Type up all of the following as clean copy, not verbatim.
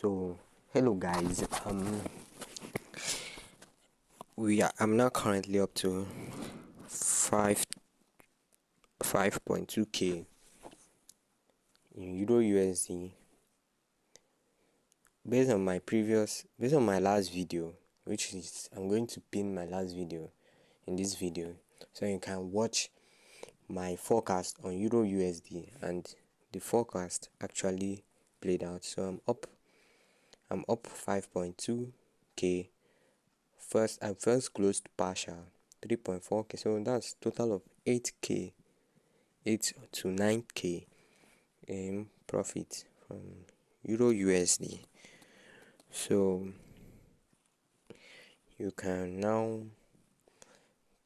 So hello guys, I'm now currently up to 5.2k in EURUSD. Based on my last video, which is I'm going to pin my last video in this video, so you can watch my forecast on EURUSD, and the forecast actually played out. So I'm up 5.2k. I first closed partial 3.4k, so that's total of 8k, 8 to 9k in profit from EURUSD. So you can now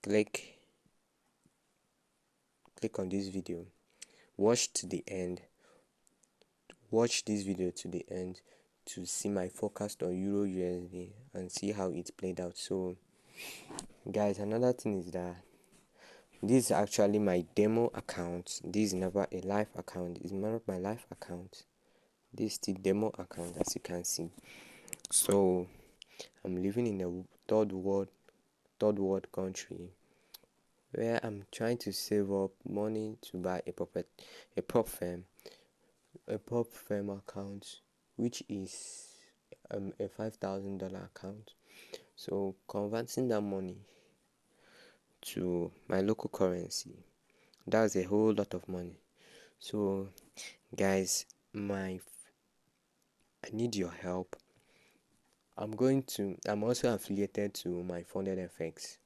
click on this video, watch this video to the end to see my forecast on EURUSD and see how it played out. So guys, another thing is that this is actually my demo account. This is never a live account. It's not my live account. This is the demo account, as you can see. So I'm living in a third world country where I'm trying to save up money to buy a prop firm account, which is a $5,000 account. So converting that money to my local currency, that's a whole lot of money. So guys, I need your help. I'm also affiliated to my funded FX.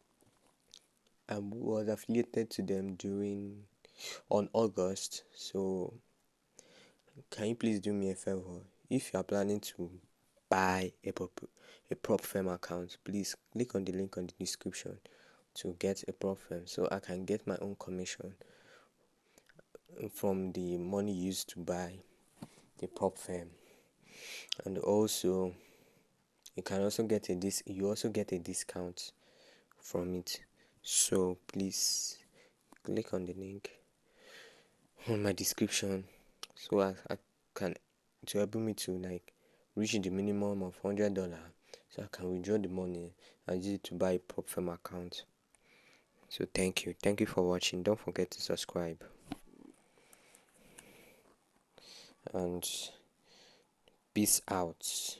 I was affiliated to them on August. So can you please do me a favor? If you are planning to buy a prop firm account, please click on the link on the description to get a prop firm, so I can get my own commission from the money used to buy the prop firm. And also you also get a discount from it. So please click on the link on my description, so I can, to help me to reach the minimum of $100, so I can withdraw the money and use it to buy a prop firm account. So thank you for watching. Don't forget to subscribe, and peace out.